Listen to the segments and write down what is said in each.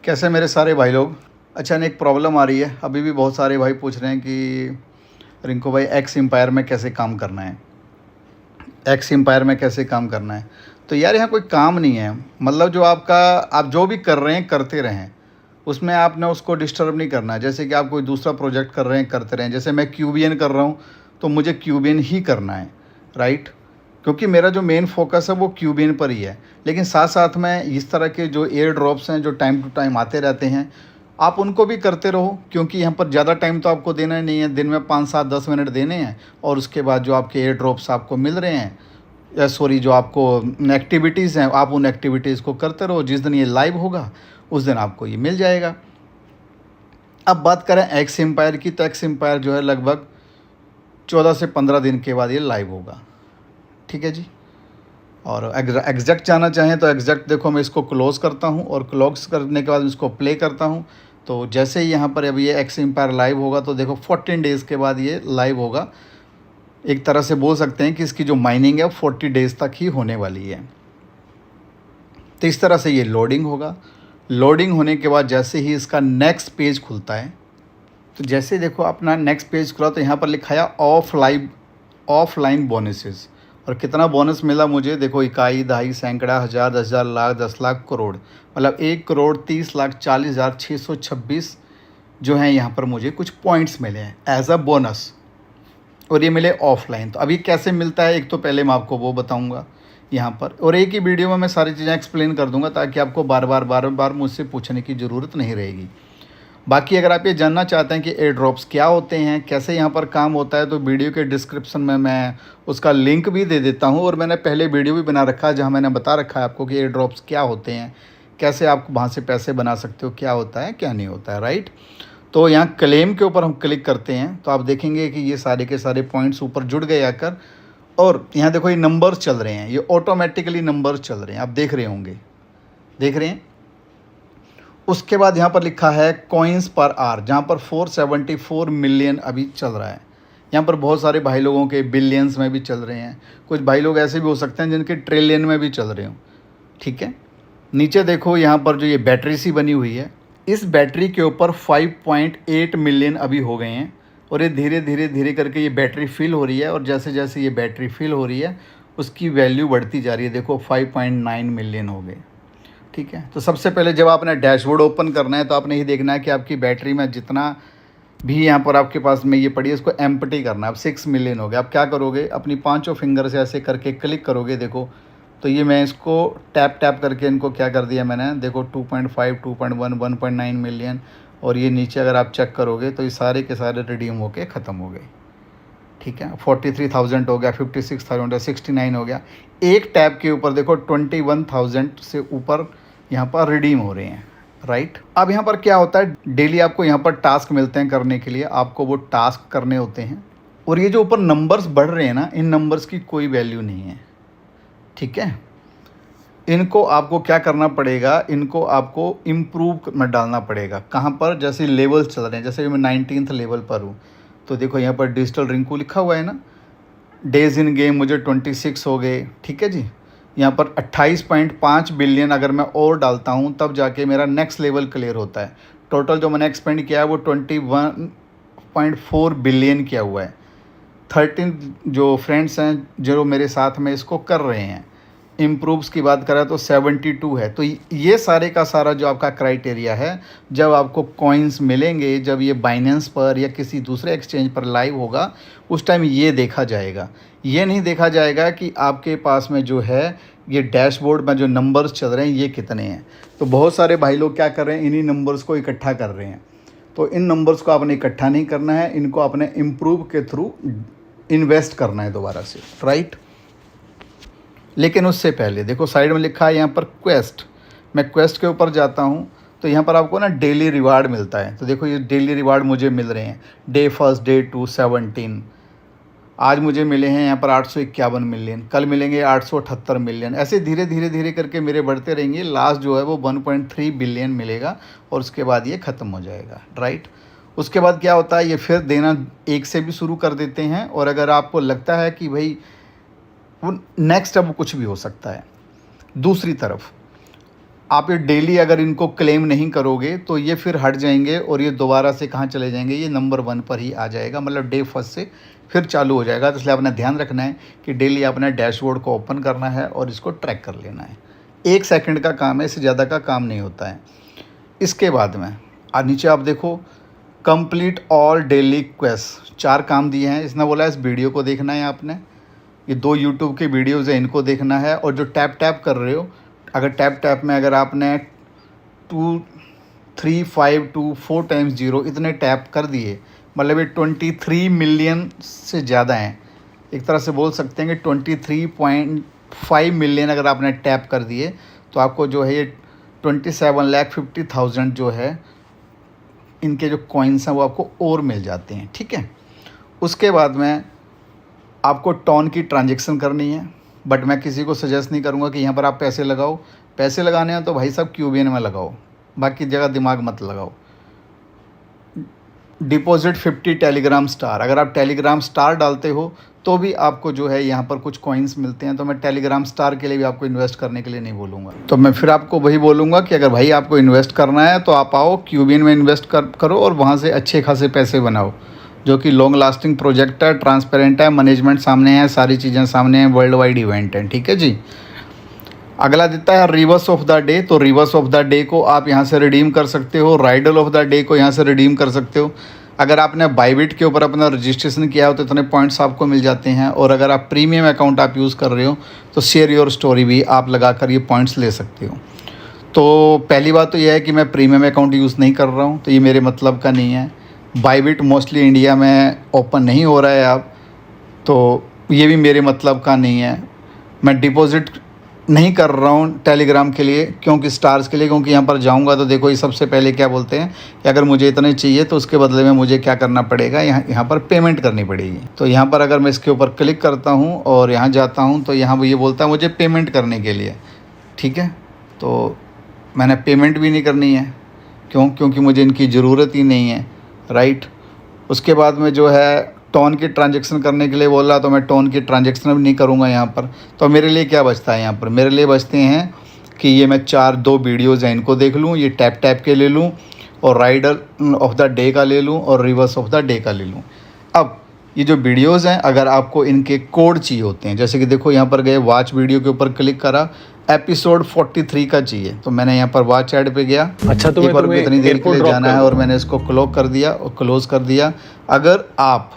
कैसे मेरे सारे भाई लोग। अच्छा, एक प्रॉब्लम आ रही है, अभी भी बहुत सारे भाई पूछ रहे हैं कि रिंकू भाई एक्स एम्पायर में कैसे काम करना है, एक्स एम्पायर में कैसे काम करना है। तो यार यहाँ कोई काम नहीं है, मतलब जो आप जो भी कर रहे हैं करते रहें, उसमें आपने उसको डिस्टर्ब नहीं करना है। जैसे कि आप कोई दूसरा प्रोजेक्ट कर रहे हैं करते रहें, जैसे मैं क्यूबियन कर रहा हूँ तो मुझे क्यूबियन ही करना है, राइट। क्योंकि मेरा जो मेन फोकस है वो क्यूबियन पर ही है। लेकिन साथ साथ में इस तरह के जो एयर ड्रॉप्स हैं जो टाइम टू टाइम आते रहते हैं, आप उनको भी करते रहो। क्योंकि यहाँ पर ज़्यादा टाइम तो आपको देना ही नहीं है, दिन में 5 7 10 मिनट देने हैं। और उसके बाद जो आपके एयर ड्रॉप्स आपको मिल रहे हैं, या सॉरी जो आपको एक्टिविटीज़ हैं, आप उन एक्टिविटीज़ को करते रहो। जिस दिन ये लाइव होगा उस दिन आपको ये मिल जाएगा। अब बात करें एक्स एम्पायर की, तो एक्स एम्पायर जो है लगभग 14 से 15 दिन के बाद ये लाइव होगा, ठीक है जी। और एग्जैक्ट जाना चाहें तो एग्जैक्ट देखो, मैं इसको क्लोज़ करता हूँ और क्लोज करने के बाद इसको प्ले करता हूँ। तो जैसे ही यहाँ पर अभी ये एक्स एम्पायर लाइव होगा तो देखो 14 डेज़ के बाद ये लाइव होगा। एक तरह से बोल सकते हैं कि इसकी जो माइनिंग है 40 डेज़ तक ही होने वाली है। तो इस तरह से ये लोडिंग होगा। लोडिंग होने के बाद जैसे ही इसका नेक्स्ट पेज खुलता है, तो जैसे देखो अपना नेक्स्ट पेज खुला तो यहाँ पर लिखा है ऑफलाइन बोनसेस। और कितना बोनस मिला मुझे, देखो इकाई, दहाई, सैकड़ा, हज़ार, 10,000, लाख, 10 लाख, करोड़, मतलब 1,30,40,4626 जो हैं यहाँ पर मुझे कुछ पॉइंट्स मिले हैं एज अ बोनस। और ये मिले ऑफलाइन। तो अभी कैसे मिलता है, एक तो पहले मैं आपको वो बताऊंगा यहाँ पर, और एक ही वीडियो में मैं सारी चीज़ें एक्सप्लेन कर दूंगा ताकि आपको बार बार मुझसे पूछने की ज़रूरत नहीं रहेगी। बाकी अगर आप ये जानना चाहते हैं कि एयर ड्रॉप्स क्या होते हैं, कैसे यहाँ पर काम होता है, तो वीडियो के डिस्क्रिप्शन में मैं उसका लिंक भी दे देता हूँ। और मैंने पहले वीडियो भी बना रखा है जहाँ मैंने बता रखा है आपको कि एयर ड्रॉप्स क्या होते हैं, कैसे आप वहाँ से पैसे बना सकते हो, क्या होता है क्या नहीं होता है, राइट। तो यहाँ क्लेम के ऊपर हम क्लिक करते हैं तो आप देखेंगे कि ये सारे के सारे पॉइंट्स ऊपर जुड़ गए आकर। और यहाँ देखो ये नंबर्स चल रहे हैं, ये ऑटोमेटिकली नंबर्स चल रहे हैं, आप देख रहे होंगे, देख रहे हैं। उसके बाद यहाँ पर लिखा है कॉइन्स पर आवर, जहाँ पर 474 मिलियन अभी चल रहा है। यहाँ पर बहुत सारे भाई लोगों के बिलियंस में भी चल रहे हैं, कुछ भाई लोग ऐसे भी हो सकते हैं जिनके ट्रिलियन में भी चल रहे हो, ठीक है। नीचे देखो यहाँ पर जो ये बैटरी सी बनी हुई है, इस बैटरी के ऊपर 5.8 मिलियन अभी हो गए हैं। और ये धीरे धीरे धीरे करके ये बैटरी फिल हो रही है, और जैसे जैसे ये बैटरी फिल हो रही है उसकी वैल्यू बढ़ती जा रही है। देखो 5.9 मिलियन हो गए, ठीक है। तो सबसे पहले जब आपने डैशबोर्ड ओपन करना है तो आपने ये देखना है कि आपकी बैटरी में जितना भी यहाँ पर आपके पास में ये पड़ी है इसको एम्प्टी करना है। अब 6 मिलियन हो गया। अब क्या करोगे, अपनी पांचों फिंगर से ऐसे करके क्लिक करोगे, देखो। तो ये मैं इसको टैप टैप करके इनको क्या कर दिया मैंने, देखो 2.5, 2.1, 1.9 मिलियन। और ये नीचे अगर आप चेक करोगे तो ये सारे के सारे रिडीम होके ख़त्म हो गए, ठीक है। 43,000 हो गया, 56,000 हो गया, 69 हो गया। एक टैब के ऊपर देखो 21,000 से ऊपर यहाँ पर रिडीम हो रहे हैं, राइट। अब यहाँ पर क्या होता है, डेली आपको यहाँ पर टास्क मिलते हैं करने के लिए, आपको वो टास्क करने होते हैं। और ये जो ऊपर नंबर्स बढ़ रहे हैं ना, इन नंबर्स की कोई वैल्यू नहीं है, ठीक है। इनको आपको क्या करना पड़ेगा, इनको आपको इम्प्रूव में डालना पड़ेगा। कहाँ पर, जैसे लेवल्स चल रहे हैं, जैसे मैं 19th लेवल पर हूँ तो देखो यहाँ पर डिजिटल रिंकू लिखा हुआ है ना, डेज़ इन गेम मुझे 26 हो गए, ठीक है जी। यहाँ पर 28.5 बिलियन अगर मैं और डालता हूँ तब जाके मेरा नेक्स्ट लेवल क्लियर होता है। टोटल जो मैंने एक्सपेंड किया है वो 21.4 बिलियन किया हुआ है। 13 जो फ्रेंड्स हैं जो मेरे साथ में इसको कर रहे हैं। इम्प्रूव्स की बात करें तो 72 है। तो ये सारे का सारा जो आपका क्राइटेरिया है, जब आपको कॉइन्स मिलेंगे, जब ये बाइनेंस पर या किसी दूसरे एक्सचेंज पर लाइव होगा, उस टाइम ये देखा जाएगा। ये नहीं देखा जाएगा कि आपके पास में जो है ये डैशबोर्ड में जो नंबर्स चल रहे हैं ये कितने हैं। तो बहुत सारे भाई लोग क्या कर रहे हैं, इन्हीं नंबर्स को इकट्ठा कर रहे हैं। तो इन नंबर्स को आपने इकट्ठा नहीं करना है, इनको आपने इम्प्रूव के थ्रू इन्वेस्ट करना है दोबारा से, राइट। लेकिन उससे पहले देखो साइड में लिखा है यहाँ पर क्वेस्ट। मैं क्वेस्ट के ऊपर जाता हूँ तो यहाँ पर आपको ना डेली रिवार्ड मिलता है। तो देखो ये डेली रिवार्ड मुझे मिल रहे हैं, डे 1, डे 2, 17। आज मुझे मिले हैं यहाँ पर 851 मिलियन, कल मिलेंगे 878 मिलियन। ऐसे धीरे धीरे धीरे करके मेरे बढ़ते रहेंगे। लास्ट जो है वो 1.3 बिलियन मिलेगा और उसके बाद ये ख़त्म हो जाएगा, राइट। उसके बाद क्या होता है, ये फिर देना एक से भी शुरू कर देते हैं। और अगर आपको लगता है कि भाई वो नेक्स्ट अब कुछ भी हो सकता है। दूसरी तरफ आप ये डेली अगर इनको क्लेम नहीं करोगे तो ये फिर हट जाएंगे और ये दोबारा से कहाँ चले जाएंगे, ये नंबर 1 पर ही आ जाएगा, मतलब डे फर्स्ट से फिर चालू हो जाएगा। तो इसलिए आपने ध्यान रखना है कि डेली आपने डैशबोर्ड को ओपन करना है और इसको ट्रैक कर लेना है। 1 सेकंड का काम है, इससे ज़्यादा का काम नहीं होता है। इसके बाद में नीचे आप देखो कंप्लीट ऑल डेली क्वेस्ट, 4 काम दिए हैं। इसने बोला इस वीडियो को देखना है आपने, ये 2 यूट्यूब के वीडियोज़ हैं इनको देखना है। और जो टैप टैप कर रहे हो, अगर टैप टैप में अगर आपने 2 3 5 2 4 टाइम्स 0 इतने टैप कर दिए, मतलब ये 23 मिलियन से ज़्यादा हैं। एक तरह से बोल सकते हैं कि 23.5 मिलियन अगर आपने टैप कर दिए तो आपको जो है ये 27,50,000 जो है इनके जो कॉइन्स हैं वो आपको और मिल जाते हैं, ठीक है। उसके बाद में आपको टॉन की ट्रांजैक्शन करनी है, बट मैं किसी को सजेस्ट नहीं करूँगा कि यहाँ पर आप पैसे लगाओ। पैसे लगाने हैं तो भाई साहब क्यूबियन में लगाओ, बाकी जगह दिमाग मत लगाओ। डिपॉजिट 50 टेलीग्राम स्टार, अगर आप टेलीग्राम स्टार डालते हो तो भी आपको जो है यहाँ पर कुछ कॉइन्स मिलते हैं। तो मैं टेलीग्राम स्टार के लिए भी आपको इन्वेस्ट करने के लिए नहीं बोलूँगा। तो मैं फिर आपको वही बोलूँगा कि अगर भाई आपको इन्वेस्ट करना है तो आप आओ क्यूबियन में इन्वेस्ट करो और वहाँ से अच्छे खासे पैसे बनाओ, जो कि लॉन्ग लास्टिंग प्रोजेक्ट है, ट्रांसपेरेंट है, मैनेजमेंट सामने है, सारी चीज़ें सामने हैं, वर्ल्ड वाइड इवेंट है, ठीक है जी। अगला देता है रिवर्स ऑफ द डे। तो रिवर्स ऑफ द डे को आप यहाँ से रिडीम कर सकते हो, राइडल ऑफ द डे को यहाँ से रिडीम कर सकते हो। अगर आपने बाइबिट के ऊपर अपना रजिस्ट्रेशन किया हो तो इतने पॉइंट्स आपको मिल जाते हैं। और अगर आप प्रीमियम अकाउंट आप यूज़ कर रहे हो तो शेयर योर स्टोरी भी आप लगा कर ये पॉइंट्स ले सकते हो। तो पहली बात तो यह है कि मैं प्रीमियम अकाउंट यूज़ नहीं कर रहा हूँ, तो ये मेरे मतलब का नहीं है। बाइबिट मोस्टली इंडिया में ओपन नहीं हो रहा है अब, तो ये भी मेरे मतलब का नहीं है। मैं डिपॉजिट नहीं कर रहा हूँ टेलीग्राम के लिए, क्योंकि स्टार्स के लिए, क्योंकि यहाँ पर जाऊँगा तो देखो ये सबसे पहले क्या बोलते हैं कि अगर मुझे इतने चाहिए तो उसके बदले में मुझे क्या करना पड़ेगा, यहाँ पर पेमेंट करनी पड़ेगी। तो यहाँ पर अगर मैं इसके ऊपर क्लिक करता हूँ और यहाँ जाता हूँ तो यहाँ ये बोलता है मुझे पेमेंट करने के लिए, ठीक है। तो मैंने पेमेंट भी नहीं करनी है, क्योंकि मुझे इनकी ज़रूरत ही नहीं है, राइट। उसके बाद में जो है टोन की ट्रांजैक्शन करने के लिए बोला, तो मैं टोन की ट्रांजैक्शन भी नहीं करूँगा यहाँ पर। तो मेरे लिए क्या बचता है यहाँ पर, मेरे लिए बचते हैं कि ये मैं 2 वीडियोज़ हैं इनको देख लूँ, ये टैप टैप के ले लूँ, और राइडर ऑफ द डे का ले लूँ, और रिवर्स ऑफ द डे का ले लूँ। अब ये जो वीडियोज़ हैं अगर आपको इनके कोड चाहिए होते हैं, जैसे कि देखो यहाँ पर गए वॉच वीडियो के ऊपर क्लिक करा, एपिसोड 43 का चाहिए, तो मैंने यहाँ पर वॉच ऐड पे गया। अच्छा, तो इतनी देर के लिए जाना है और मैंने इसको क्लोज कर दिया। अगर आप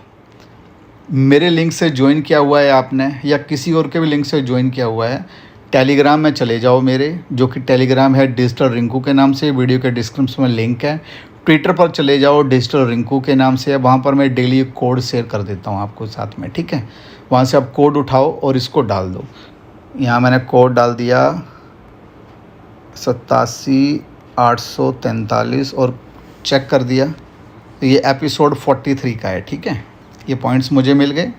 मेरे लिंक से ज्वाइन किया हुआ है आपने, या किसी और के भी लिंक से ज्वाइन किया हुआ है, टेलीग्राम में चले जाओ मेरे, जो कि टेलीग्राम है डिजिटल रिंकू के नाम से, वीडियो के डिस्क्रिप्शन में लिंक है। ट्विटर पर चले जाओ, डिजिटल रिंकू के नाम से है, वहाँ पर मैं डेली कोड शेयर कर देता हूँ आपको साथ में, ठीक है। वहाँ से आप कोड उठाओ और इसको डाल दो। यहाँ मैंने कोड डाल दिया 87,843 और चेक कर दिया, तो ये एपिसोड 43 का है, ठीक है। ये पॉइंट्स मुझे मिल गए,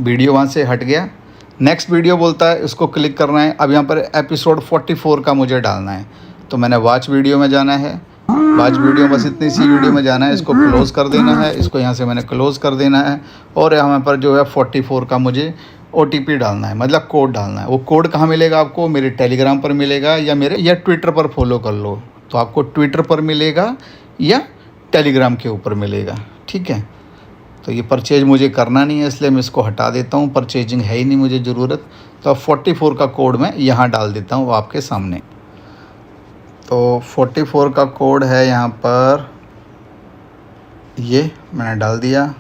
वीडियो वहाँ से हट गया। नेक्स्ट वीडियो बोलता है इसको क्लिक करना है। अब यहाँ पर एपिसोड 44 का मुझे डालना है, तो मैंने वॉच वीडियो में जाना है, वॉच वीडियो बस इतनी सी वीडियो में जाना है, इसको क्लोज़ कर देना है, इसको यहाँ से मैंने क्लोज़ कर देना है। और यहाँ पर जो है 44 का मुझे OTP डालना है, मतलब कोड डालना है। वो कोड कहाँ मिलेगा आपको, मेरे टेलीग्राम पर मिलेगा या ट्विटर पर फॉलो कर लो, तो आपको ट्विटर पर मिलेगा या टेलीग्राम के ऊपर मिलेगा, ठीक है। तो ये परचेज मुझे करना नहीं है, इसलिए मैं इसको हटा देता हूँ, परचेजिंग है ही नहीं मुझे ज़रूरत। तो अब 44 का कोड मैं यहाँ डाल देता हूँ आपके सामने। तो 44 का कोड है यहाँ पर, ये मैंने डाल दिया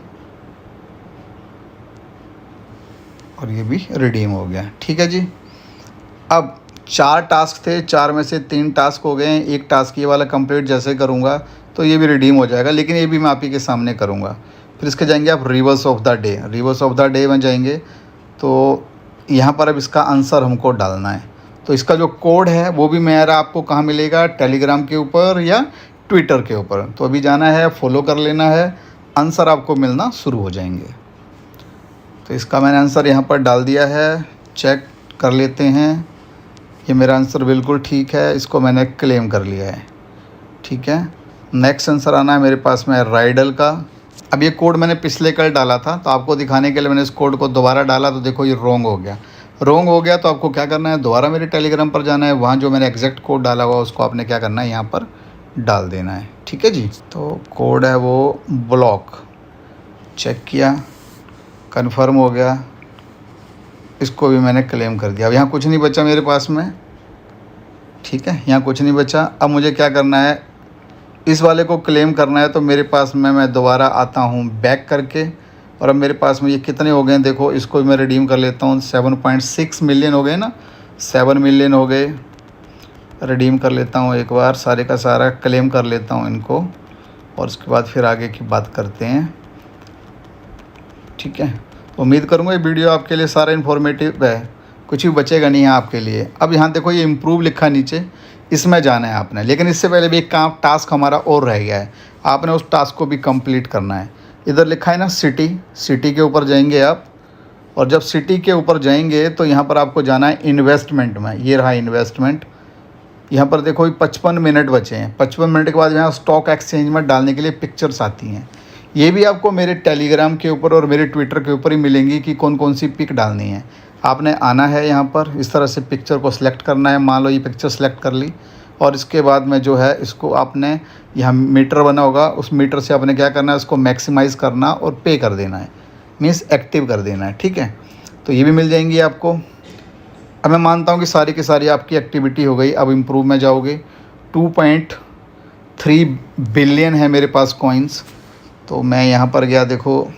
और ये भी रिडीम हो गया, ठीक है जी। अब 4 टास्क थे, 4 में से 3 टास्क हो गए हैं। एक टास्क ये वाला कंप्लीट जैसे करूँगा तो ये भी रिडीम हो जाएगा, लेकिन ये भी मैं आप ही के सामने करूँगा। फिर इसके जाएंगे आप reverse of the day, reverse of the day में जाएंगे तो यहाँ पर अब इसका आंसर हमको डालना है। तो इसका जो कोड है वो भी मेरा आपको कहाँ मिलेगा, टेलीग्राम के ऊपर या ट्विटर के ऊपर। तो अभी जाना है, फॉलो कर लेना है, आंसर आपको मिलना शुरू हो जाएंगे। तो इसका मैंने आंसर यहाँ पर डाल दिया है, चेक कर लेते हैं। ये मेरा आंसर बिल्कुल ठीक है, इसको मैंने क्लेम कर लिया है, ठीक है। नेक्स्ट आंसर आना है मेरे पास में राइडल का। अब ये कोड मैंने पिछले कल डाला था, तो आपको दिखाने के लिए मैंने इस कोड को दोबारा डाला, तो देखो ये रॉन्ग हो गया। रॉन्ग हो गया तो आपको क्या करना है, दोबारा मेरे टेलीग्राम पर जाना है, वहाँ जो मैंने एग्जैक्ट कोड डाला हुआ उसको आपने क्या करना है, यहाँ पर डाल देना है। ठीक है जी। तो कोड है वो ब्लॉक, चेक किया, कंफर्म हो गया, इसको भी मैंने क्लेम कर दिया। अब यहाँ कुछ नहीं बचा मेरे पास में। ठीक है, यहाँ कुछ नहीं बचा। अब मुझे क्या करना है, इस वाले को क्लेम करना है। तो मेरे पास में मैं दोबारा आता हूँ बैक करके, और अब मेरे पास में ये कितने हो गए हैं देखो, इसको मैं रिडीम कर लेता हूँ। 7.6 मिलियन हो गए ना, 7 मिलियन हो गए। रिडीम कर लेता हूँ एक बार, सारे का सारा क्लेम कर लेता हूँ इनको, और उसके बाद फिर आगे की बात करते हैं। ठीक है, उम्मीद करूँगा ये वीडियो आपके लिए सारा इन्फॉर्मेटिव है, कुछ भी बचेगा नहीं है आपके लिए। अब यहाँ देखो ये इम्प्रूव लिखा नीचे, इसमें जाना है आपने, लेकिन इससे पहले भी एक काम टास्क हमारा और रह गया है, आपने उस टास्क को भी कंप्लीट करना है। इधर लिखा है ना सिटी, सिटी के ऊपर जाएंगे आप, और जब सिटी के ऊपर जाएंगे तो यहाँ पर आपको जाना है इन्वेस्टमेंट में। ये रहा इन्वेस्टमेंट। यहाँ पर देखो 55 मिनट बचे हैं। 55 मिनट के बाद यहाँ स्टॉक एक्सचेंज में डालने के लिए पिक्चर्स आती हैं। ये भी आपको मेरे टेलीग्राम के ऊपर और मेरे ट्विटर के ऊपर ही मिलेंगी कि कौन कौन सी पिक डालनी है। आपने आना है यहाँ पर, इस तरह से पिक्चर को सिलेक्ट करना है। मान लो ये पिक्चर सेलेक्ट कर ली, और इसके बाद में जो है इसको आपने यहाँ मीटर बना होगा, उस मीटर से आपने क्या करना है, उसको मैक्सिमाइज़ करना और पे कर देना है, मीन्स एक्टिव कर देना है। ठीक है, तो ये भी मिल जाएंगी आपको। अब मैं मानता हूँ कि सारी की सारी आपकी एक्टिविटी हो गई। अब इम्प्रूव में जाओगे, 2.3 बिलियन है मेरे पास कॉइन्स। तो मैं यहाँ पर गया, देखो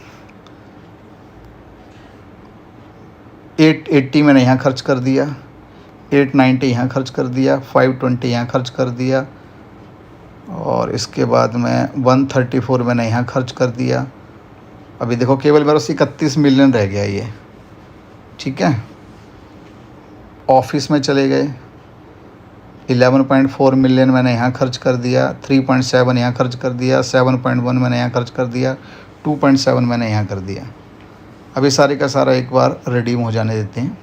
880 मैंने यहाँ खर्च कर दिया, 890 यहाँ खर्च कर दिया, 520 यहाँ खर्च कर दिया, और इसके बाद में 134 मैंने यहाँ खर्च कर दिया। अभी देखो केवल मेरे 31 मिलियन रह गया ये। ठीक है, ऑफिस में चले गए, 11.4 मिलियन मैंने यहाँ खर्च कर दिया, 3.7 यहाँ खर्च कर दिया, 7.1 मैंने यहाँ खर्च कर दिया, 2.7 मैंने यहाँ कर दिया। अभी सारे का सारा एक बार रिडीम हो जाने देते हैं,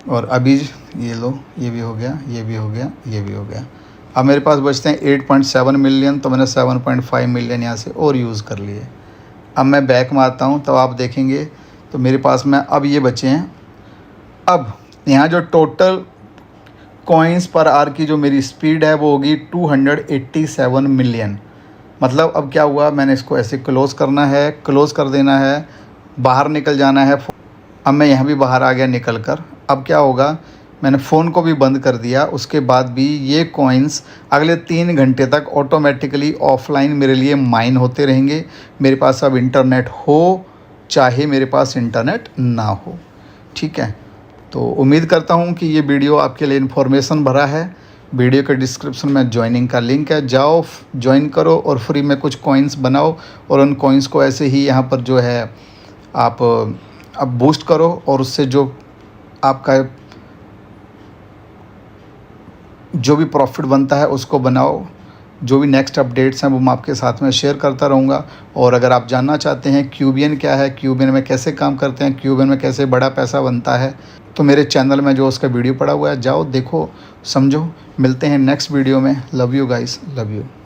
और अभी ये लो, ये भी हो गया, ये भी हो गया, ये भी हो गया। अब मेरे पास बचते हैं 8.7 मिलियन, तो मैंने 7.5 मिलियन यहाँ से और यूज़ कर लिए। अब मैं बैक में आता हूँ, तब आप देखेंगे तो मेरे पास में अब ये बचे हैं। अब यहाँ जो टोटल कॉइन्स पर आवर की जो मेरी स्पीड है वो होगी 287 मिलियन। मतलब अब क्या हुआ, मैंने इसको ऐसे क्लोज़ करना है, क्लोज़ कर देना है, बाहर निकल जाना है। अब मैं यहाँ भी बाहर आ गया निकल कर। अब क्या होगा, मैंने फ़ोन को भी बंद कर दिया, उसके बाद भी ये कॉइन्स अगले 3 घंटे तक ऑटोमेटिकली ऑफलाइन मेरे लिए माइन होते रहेंगे। मेरे पास अब इंटरनेट हो चाहे मेरे पास इंटरनेट ना हो। ठीक है, तो उम्मीद करता हूँ कि ये वीडियो आपके लिए इन्फॉर्मेशन भरा है। वीडियो के डिस्क्रिप्शन में ज्वाइनिंग का लिंक है, जाओ ज्वाइन करो और फ्री में कुछ कॉइन्स बनाओ, और उन कॉइन्स को ऐसे ही यहाँ पर जो है आप बूस्ट करो, और उससे जो आपका जो भी प्रॉफिट बनता है उसको बनाओ। जो भी नेक्स्ट अपडेट्स हैं वो मैं आपके साथ में शेयर करता रहूँगा। और अगर आप जानना चाहते हैं क्यूबियन क्या है, क्यूबियन में कैसे काम करते हैं, क्यूबियन में कैसे बड़ा पैसा बनता है, तो मेरे चैनल में जो उसका वीडियो पड़ा हुआ है, जाओ देखो, समझो। मिलते हैं नेक्स्ट वीडियो में। Love you guys, love you.